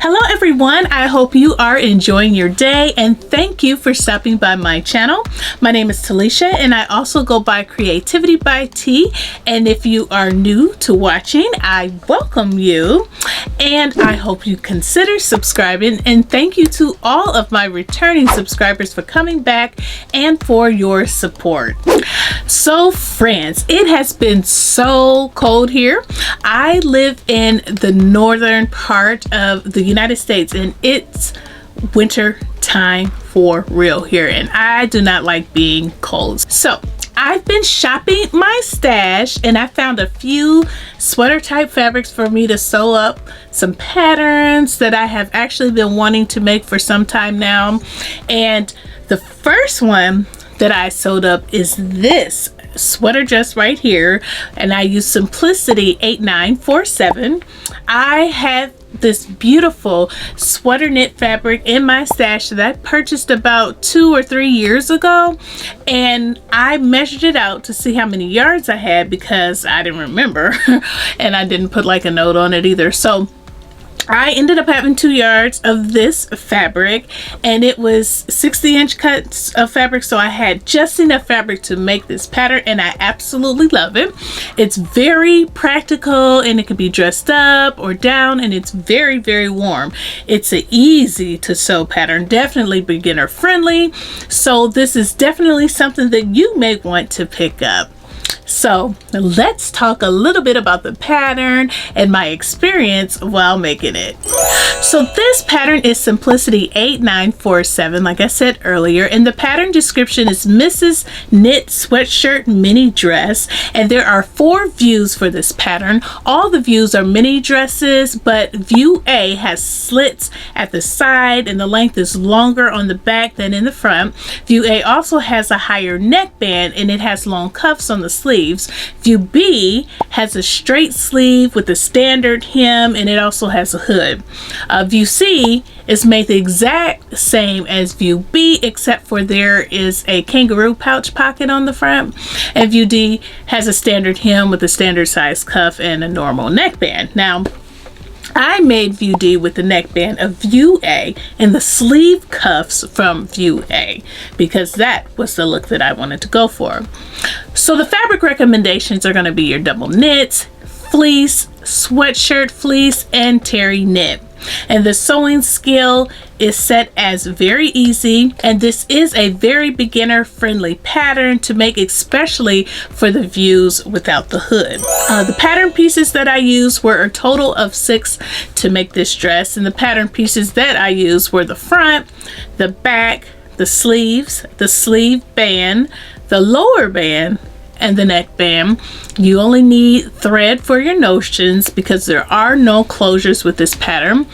Hello everyone, I hope you are enjoying your day and thank you for stopping by my channel. My name is Talisha and I also go by CreativiTeeByT, and if you are new to watching, I welcome you and I hope you consider subscribing, and thank you to all of my returning subscribers for coming back and for your support. So friends, it has been so cold here. I live in the northern part of the United States and it's winter time for real here, and I do not like being cold. So I've been shopping my stash and I found a few sweater type fabrics for me to sew up some patterns that I have actually been wanting to make for some time now. And the first one that I sewed up is this sweater dress right here, and I use Simplicity 8947. I have this beautiful sweater knit fabric in my stash that I purchased about 2 or 3 years ago, and I measured it out to see how many yards I had because I didn't remember and I didn't put like a note on it either. So I ended up having 2 yards of this fabric and it was 60-inch cuts of fabric, so I had just enough fabric to make this pattern and I absolutely love it. It's very practical and it can be dressed up or down, and it's very, very warm. It's an easy to sew pattern, definitely beginner friendly, so this is definitely something that you may want to pick up. So let's talk a little bit about the pattern and my experience while making it. So this pattern is Simplicity 8947, like I said earlier, and the pattern description is Mrs. Knit Sweatshirt Mini Dress, and there are 4 views for this pattern. All the views are mini dresses, but view A has slits at the side and the length is longer on the back than in the front. View A also has a higher neckband and it has long cuffs on the sleeves. View B has a straight sleeve with a standard hem and it also has a hood. View C is made the exact same as view B, except for there is a kangaroo pouch pocket on the front, and view D has a standard hem with a standard size cuff and a normal neckband. Now I made view D with the neckband of view A and the sleeve cuffs from view A because that was the look that I wanted to go for. So the fabric recommendations are going to be your double knits, fleece, sweatshirt fleece, and terry knit. And the sewing skill is set as very easy, and this is a very beginner friendly pattern to make, especially for the views without the hood. The pattern pieces that I used were a total of 6 to make this dress, and the pattern pieces that I used were the front, the back, the sleeves, the sleeve band, the lower band, and the neckband. You only need thread for your notions because there are no closures with this pattern.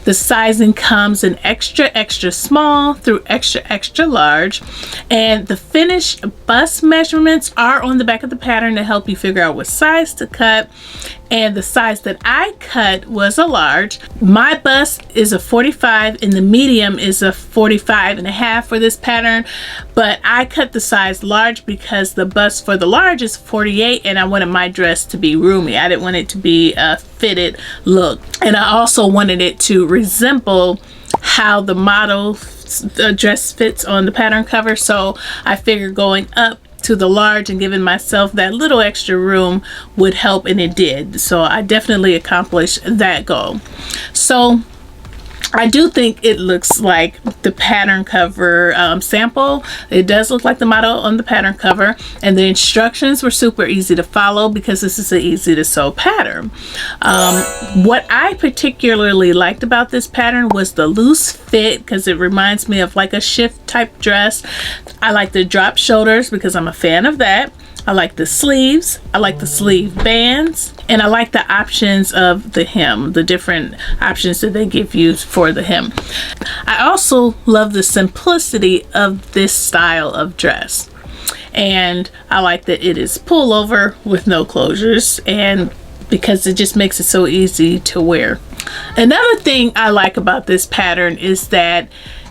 The sizing comes in extra small through extra large, and the finished bust measurements are on the back of the pattern to help you figure out what size to cut, and the size that I cut was a large. My bust is a 45 and the medium is a 45.5 for this pattern, but I cut the size large because the bust for the large is 48 and I wanted my dress to be roomy. I didn't want it to be a fitted look, and I also wanted it to resemble how the model dress fits on the pattern cover, so I figured going up to the large and giving myself that little extra room would help, and it did. So I definitely accomplished that goal. So I do think it looks like the pattern cover sample. It does look like the model on the pattern cover, and the instructions were super easy to follow because this is an easy to sew pattern. What I particularly liked about this pattern was the loose fit because it reminds me of like a shift type dress. I like the drop shoulders because I'm a fan of that. I like the sleeves, I like the sleeve bands, and I like the options of the hem, the different options that they give you for the hem. I also love the simplicity of this style of dress, and I like that it is pullover with no closures, and because it just makes it so easy to wear. Another thing I like about this pattern is that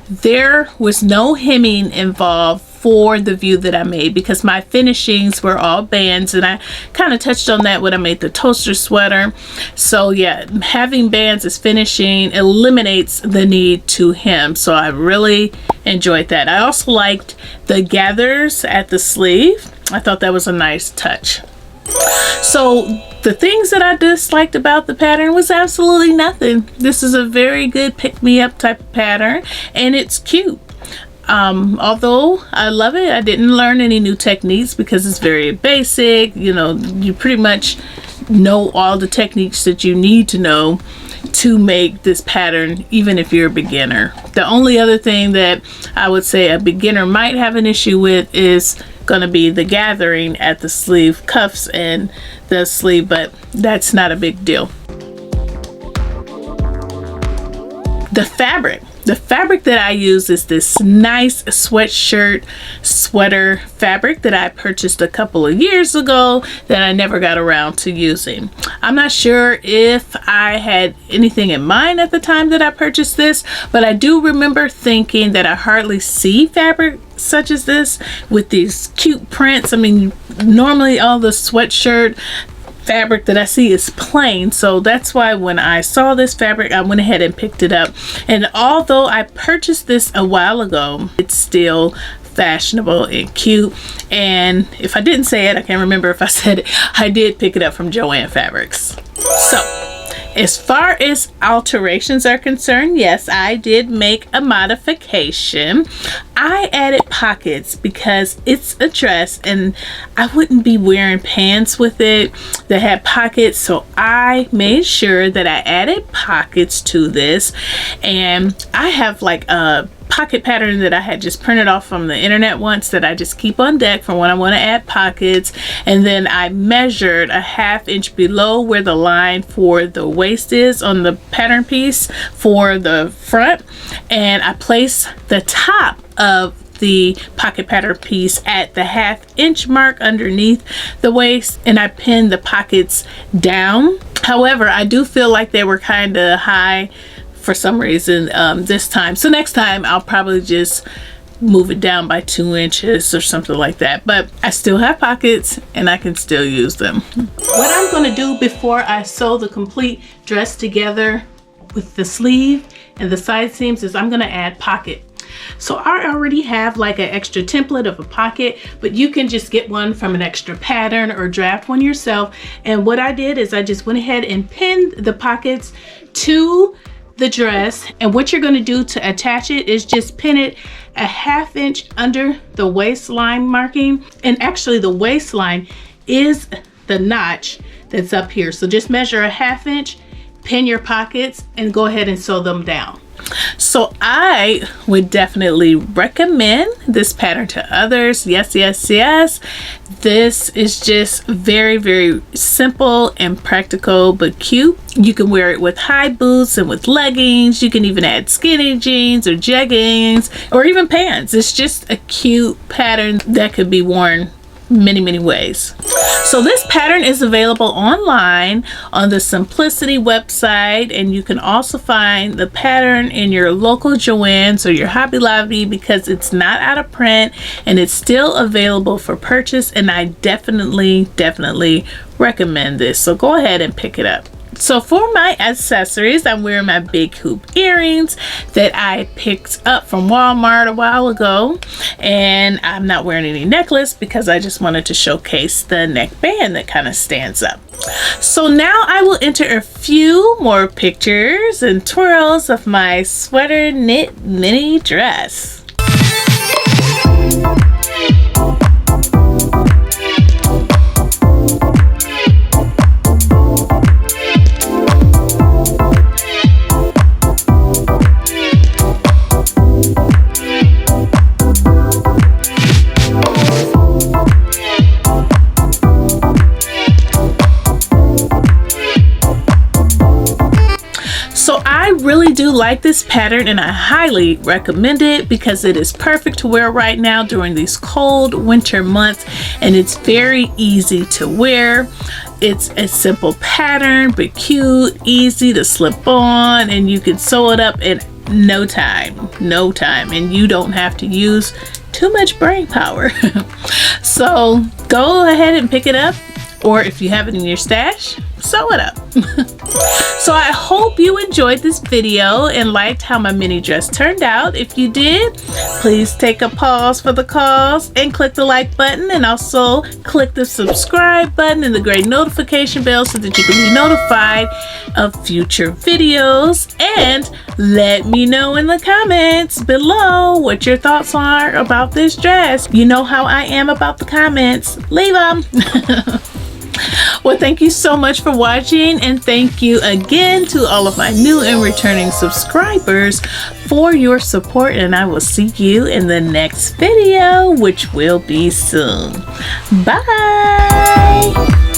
there was no hemming involved for the view that I made, because my finishings were all bands, and I kind of touched on that when I made the toaster sweater. So yeah, having bands as finishing eliminates the need to hem, so I really enjoyed that. I also liked the gathers at the sleeve. I thought that was a nice touch. So the things that I disliked about the pattern was absolutely nothing. This is a very good pick-me-up type of pattern, and it's cute. Although I love it, I didn't learn any new techniques because it's very basic. You know, you pretty much know all the techniques that you need to know to make this pattern, even if you're a beginner. The only other thing that I would say a beginner might have an issue with is going to be the gathering at the sleeve cuffs and the sleeve, but that's not a big deal. The fabric that I use is this nice sweatshirt sweater fabric that I purchased a couple of years ago that I never got around to using. I'm not sure if I had anything in mind at the time that I purchased this, but I do remember thinking that I hardly see fabric such as this with these cute prints. I mean, normally all the sweatshirt fabric that I see is plain, so that's why when I saw this fabric I went ahead and picked it up. And although I purchased this a while ago, it's still fashionable and cute. And if I didn't say it, I can't remember if I said it, I did pick it up from Joann Fabrics. So as far as alterations are concerned, yes, I did make a modification. I added pockets because it's a dress and I wouldn't be wearing pants with it that had pockets, so I made sure that I added pockets to this. And I have like a pocket pattern that I had just printed off from the internet once that I just keep on deck for when I want to add pockets. And then I measured a 1/2 inch below where the line for the waist is on the pattern piece for the front, and I placed the top of the pocket pattern piece at the 1/2 inch mark underneath the waist, and I pinned the pockets down. However, I do feel like they were kind of high for some reason this time, so next time I'll probably just move it down by 2 inches or something like that. But I still have pockets and I can still use them. What I'm going to do before I sew the complete dress together with the sleeve and the side seams is I'm going to add pocket. So I already have like an extra template of a pocket, but you can just get one from an extra pattern or draft one yourself. And what I did is I just went ahead and pinned the pockets to the dress, and what you're going to do to attach it is just pin it a 1/2 inch under the waistline marking. And actually the waistline is the notch that's up here, so just measure a 1/2 inch, pin your pockets, and go ahead and sew them down. So I would definitely recommend this pattern to others. Yes, yes, yes. This is just very, very simple and practical, but cute. You can wear it with high boots and with leggings. You can even add skinny jeans or jeggings or even pants. It's just a cute pattern that could be worn many ways. So this pattern is available online on the Simplicity website, and you can also find the pattern in your local Joann's or your Hobby Lobby because it's not out of print and it's still available for purchase, and I definitely recommend this. So go ahead and pick it up. So for my accessories, I'm wearing my big hoop earrings that I picked up from Walmart a while ago, and I'm not wearing any necklace because I just wanted to showcase the neckband that kind of stands up. So now I will enter a few more pictures and twirls of my sweater knit mini dress. I really do like this pattern and I highly recommend it because it is perfect to wear right now during these cold winter months, and it's very easy to wear. It's a simple pattern but cute, easy to slip on, and you can sew it up in no time, and you don't have to use too much brain power. So go ahead and pick it up, or if you have it in your stash, sew it up. So I hope you enjoyed this video and liked how my mini dress turned out. If you did, please take a pause for the cause and click the like button, and also click the subscribe button and the great notification bell so that you can be notified of future videos. And let me know in the comments below what your thoughts are about this dress. You know how I am about the comments. Leave them. Well, thank you so much for watching, and thank you again to all of my new and returning subscribers for your support, and I will see you in the next video, which will be soon. Bye!